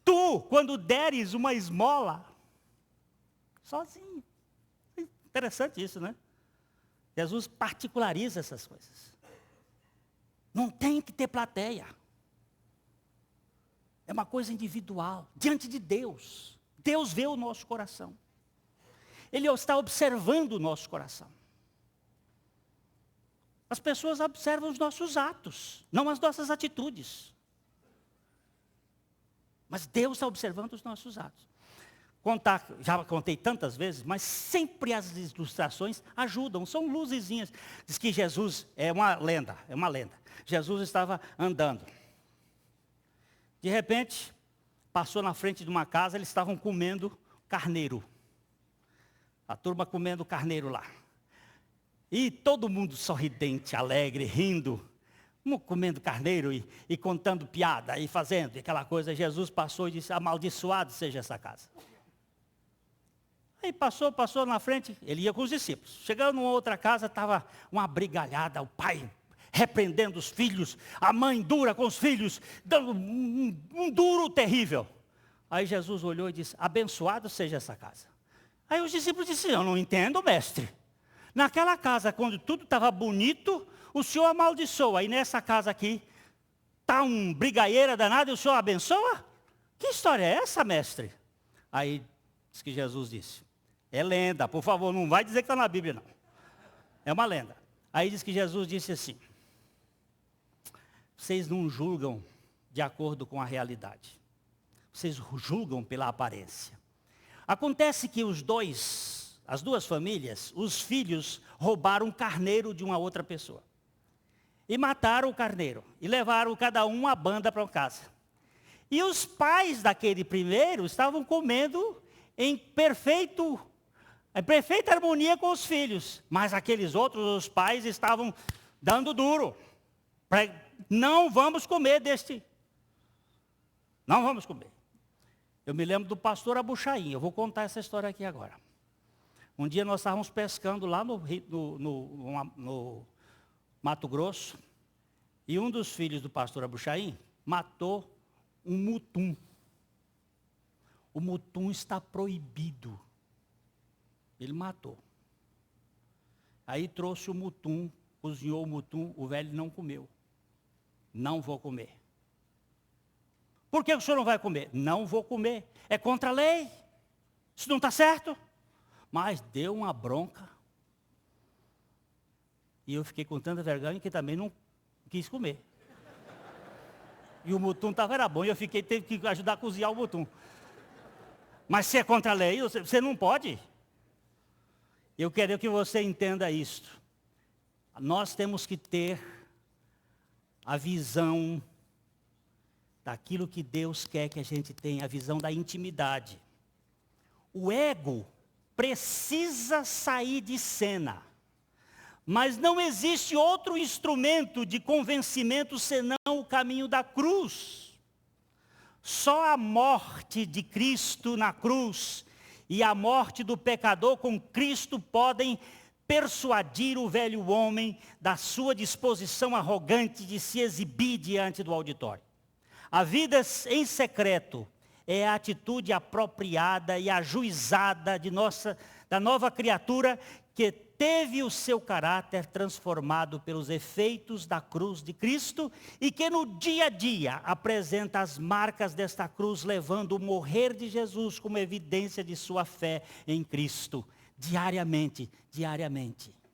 Tu, quando deres uma esmola, sozinho. Interessante isso, né? Jesus particulariza essas coisas. Não tem que ter plateia. É uma coisa individual, diante de Deus. Deus vê o nosso coração. Ele está observando o nosso coração. As pessoas observam os nossos atos, não as nossas atitudes. Mas Deus está observando os nossos atos. Já contei tantas vezes, mas sempre as ilustrações ajudam, são luzezinhas. Diz que Jesus, é uma lenda. Jesus estava andando. De repente, passou na frente de uma casa, eles estavam comendo carneiro. A turma comendo carneiro lá. E todo mundo sorridente, alegre, rindo. Comendo carneiro e contando piada e fazendo aquela coisa. Jesus passou e disse, amaldiçoado seja essa casa. Aí passou na frente, ele ia com os discípulos. Chegando numa outra casa, estava uma brigalhada, o pai repreendendo os filhos, a mãe dura com os filhos, dando um duro terrível. Aí Jesus olhou e disse, abençoado seja essa casa. Aí os discípulos disseram, eu não entendo, mestre. Naquela casa, quando tudo estava bonito, o senhor amaldiçoa. Aí nessa casa aqui, está um brigadeira danado e o senhor abençoa? Que história é essa, mestre? Aí diz que Jesus disse, é lenda, por favor, não vai dizer que está na Bíblia, não. É uma lenda. Aí diz que Jesus disse assim, vocês não julgam de acordo com a realidade. Vocês julgam pela aparência. Acontece que as duas famílias, os filhos roubaram um carneiro de uma outra pessoa. E mataram o carneiro. E levaram cada um uma banda para casa. E os pais daquele primeiro estavam comendo em perfeita harmonia com os filhos. Mas aqueles outros, os pais, estavam dando duro. Não vamos comer deste. Não vamos comer. Eu me lembro do pastor Abuchaim. Eu vou contar essa história aqui agora. Um dia nós estávamos pescando lá no Mato Grosso. E um dos filhos do pastor Abuchaim matou um mutum. O mutum está proibido. Ele matou. Aí trouxe o mutum, cozinhou o mutum, o velho não comeu. Não vou comer. Por que o senhor não vai comer? Não vou comer. É contra a lei. Isso não está certo. Mas deu uma bronca. E eu fiquei com tanta vergonha que também não quis comer. E o mutum era bom e eu teve que ajudar a cozinhar o mutum. Mas se é contra a lei, você não pode. Eu quero que você entenda isto. Nós temos que ter a visão daquilo que Deus quer que a gente tenha, a visão da intimidade. O ego precisa sair de cena. Mas não existe outro instrumento de convencimento senão o caminho da cruz. Só a morte de Cristo na cruz e a morte do pecador com Cristo podem persuadir o velho homem da sua disposição arrogante de se exibir diante do auditório. A vida em secreto é a atitude apropriada e ajuizada da nova criatura que teve o seu caráter transformado pelos efeitos da cruz de Cristo e que no dia a dia apresenta as marcas desta cruz, levando o morrer de Jesus como evidência de sua fé em Cristo, diariamente,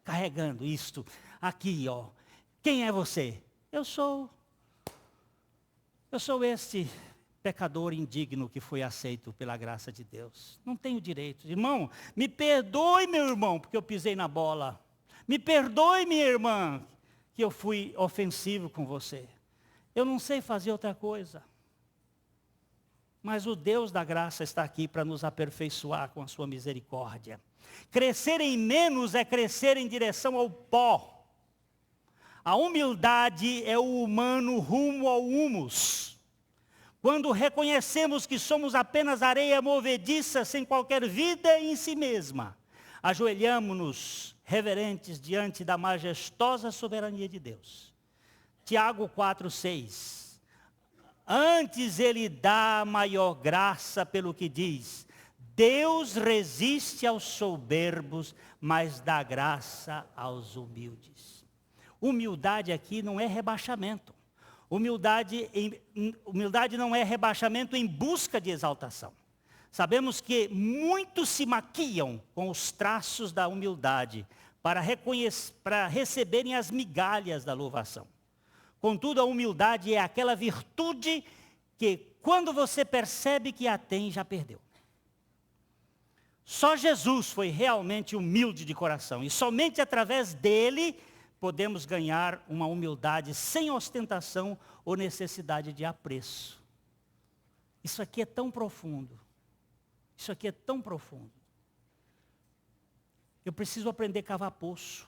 carregando isto aqui, ó. Quem é você? Eu sou este pecador indigno que foi aceito pela graça de Deus. Não tenho direito. Irmão, me perdoe, meu irmão, porque eu pisei na bola. Me perdoe, minha irmã, que eu fui ofensivo com você. Eu não sei fazer outra coisa. Mas o Deus da graça está aqui para nos aperfeiçoar com a sua misericórdia. Crescer em menos é crescer em direção ao pó. A humildade é o humano rumo ao humus. Quando reconhecemos que somos apenas areia movediça, sem qualquer vida em si mesma, ajoelhamo-nos reverentes diante da majestosa soberania de Deus. Tiago 4:6. Antes ele dá maior graça pelo que diz: Deus resiste aos soberbos, mas dá graça aos humildes. Humildade aqui não é rebaixamento. Humildade não é rebaixamento em busca de exaltação. Sabemos que muitos se maquiam com os traços da humildade para receberem as migalhas da louvação. Contudo, a humildade é aquela virtude que, quando você percebe que a tem, já perdeu. Só Jesus foi realmente humilde de coração, e somente através dele podemos ganhar uma humildade sem ostentação ou necessidade de apreço. Isso aqui é tão profundo. Isso aqui é tão profundo. Eu preciso aprender a cavar poço.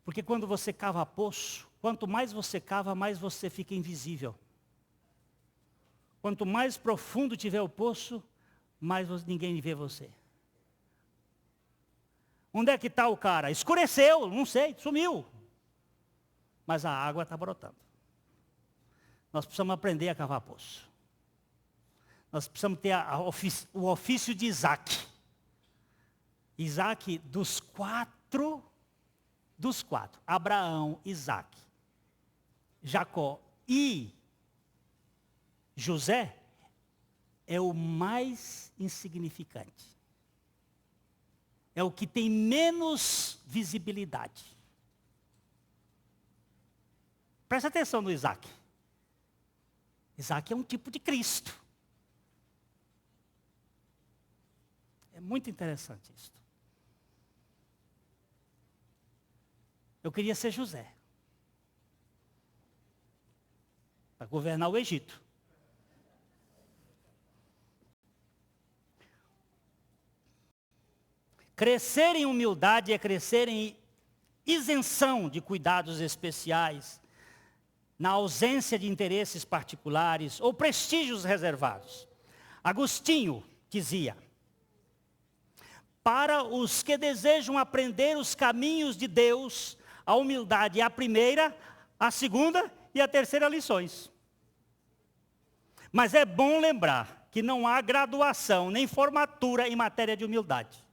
Porque quando você cava poço, quanto mais você cava, mais você fica invisível. Quanto mais profundo tiver o poço, mais ninguém vê você. Onde é que está o cara? Escureceu, não sei, sumiu. Mas a água está brotando. Nós precisamos aprender a cavar poço. Nós precisamos ter o ofício de Isaac. Isaac, dos quatro, Abraão, Isaac, Jacó e José, é o mais insignificante. É o que tem menos visibilidade. Presta atenção no Isaac. Isaac é um tipo de Cristo. É muito interessante isso. Eu queria ser José. Para governar o Egito. Crescer em humildade é crescer em isenção de cuidados especiais, na ausência de interesses particulares ou prestígios reservados. Agostinho dizia: para os que desejam aprender os caminhos de Deus, a humildade é a primeira, a segunda e a terceira lições. Mas é bom lembrar que não há graduação nem formatura em matéria de humildade.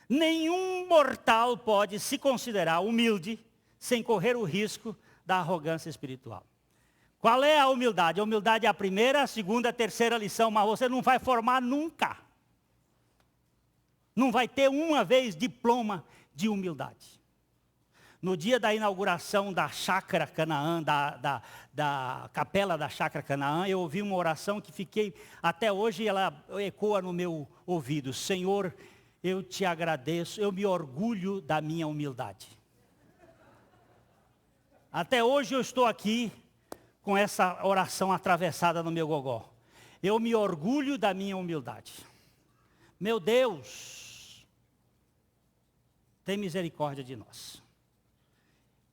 Nenhum mortal pode se considerar humilde sem correr o risco da arrogância espiritual. Qual é a humildade? A humildade é a primeira, a segunda, a terceira lição, mas você não vai formar nunca. Não vai ter uma vez diploma de humildade. No dia da inauguração da Chácara Canaã, da capela da Chácara Canaã, eu ouvi uma oração que fiquei, até hoje ela ecoa no meu ouvido. Senhor, eu te agradeço, eu me orgulho da minha humildade. Até hoje eu estou aqui com essa oração atravessada no meu gogó. Eu me orgulho da minha humildade. Meu Deus, tem misericórdia de nós.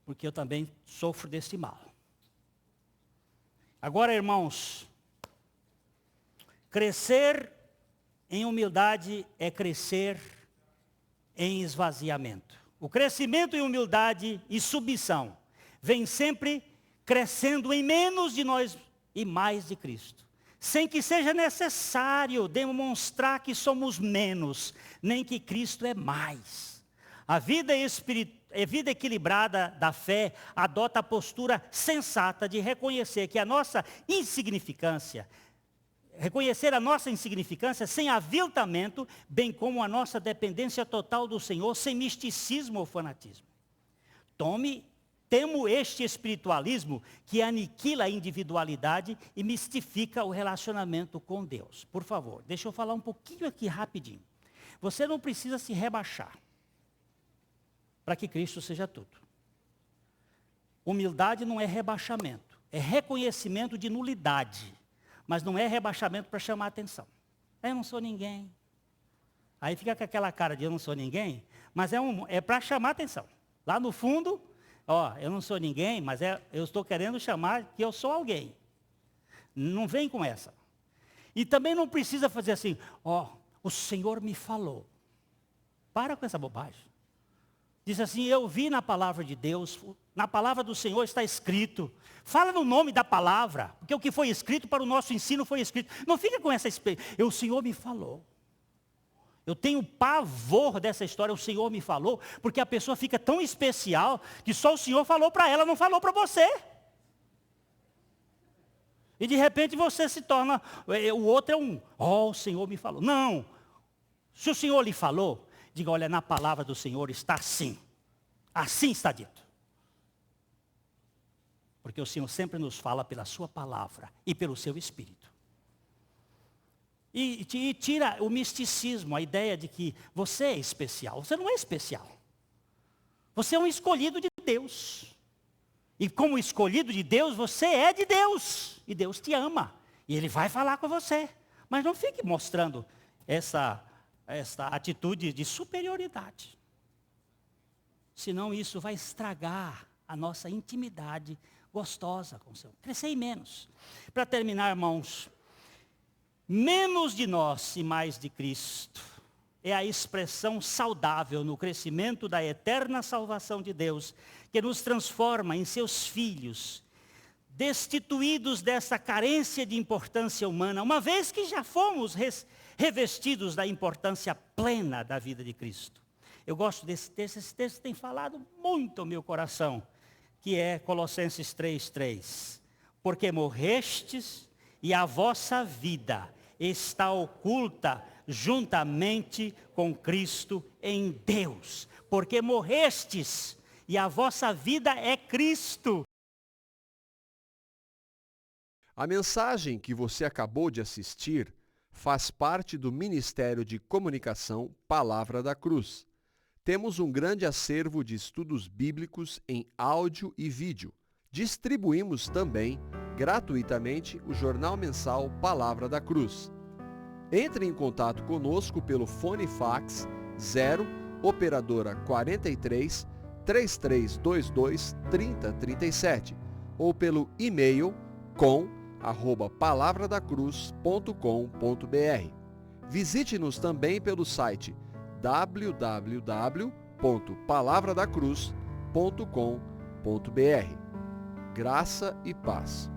Porque eu também sofro desse mal. Agora, irmãos, crescer em humildade é crescer em esvaziamento. O crescimento em humildade e submissão vem sempre crescendo em menos de nós e mais de Cristo. Sem que seja necessário demonstrar que somos menos, nem que Cristo é mais. A vida equilibrada da fé adota a postura sensata de reconhecer que a nossa insignificância, sem aviltamento, bem como a nossa dependência total do Senhor, sem misticismo ou fanatismo. Temo este espiritualismo que aniquila a individualidade e mistifica o relacionamento com Deus. Por favor, deixa eu falar um pouquinho aqui rapidinho. Você não precisa se rebaixar para que Cristo seja tudo. Humildade não é rebaixamento, é reconhecimento de nulidade, mas não é rebaixamento para chamar a atenção. Eu não sou ninguém. Aí fica com aquela cara de eu não sou ninguém, mas é para chamar a atenção. Lá no fundo, eu não sou ninguém, mas eu estou querendo chamar que eu sou alguém. Não vem com essa. E também não precisa fazer assim, o Senhor me falou. Para com essa bobagem. Diz assim, eu vi na palavra de Deus, na palavra do Senhor está escrito. Fala no nome da palavra, porque o que foi escrito para o nosso ensino foi escrito. Não fica com essa experiência, o Senhor me falou. Eu tenho pavor dessa história, o Senhor me falou, porque a pessoa fica tão especial que só o Senhor falou para ela, não falou para você. E de repente você se torna, o outro é o Senhor me falou. Não, se o Senhor lhe falou, diga, olha, na palavra do Senhor está assim. Assim está dito. Porque o Senhor sempre nos fala pela sua palavra e pelo seu Espírito. E tira o misticismo, a ideia de que você é especial. Você não é especial. Você é um escolhido de Deus. E como escolhido de Deus, você é de Deus. E Deus te ama. E Ele vai falar com você. Mas não fique mostrando essa atitude de superioridade. Senão isso vai estragar a nossa intimidade gostosa com o Senhor. Crescer em menos. Para terminar, irmãos, menos de nós e mais de Cristo é a expressão saudável no crescimento da eterna salvação de Deus, que nos transforma em seus filhos, destituídos dessa carência de importância humana, uma vez que já fomos revestidos da importância plena da vida de Cristo. Eu gosto desse texto, esse texto tem falado muito ao meu coração, que é Colossenses 3:3. Porque morrestes e a vossa vida está oculta juntamente com Cristo em Deus. Porque morrestes e a vossa vida é Cristo. A mensagem que você acabou de assistir faz parte do Ministério de Comunicação Palavra da Cruz. Temos um grande acervo de estudos bíblicos em áudio e vídeo. Distribuímos também, gratuitamente, o jornal mensal Palavra da Cruz. Entre em contato conosco pelo fone fax 0 operadora 43 3322 3037 ou pelo e-mail com@palavradacruz.com.br. Visite-nos também pelo site www.palavradacruz.com.br. Graça e paz.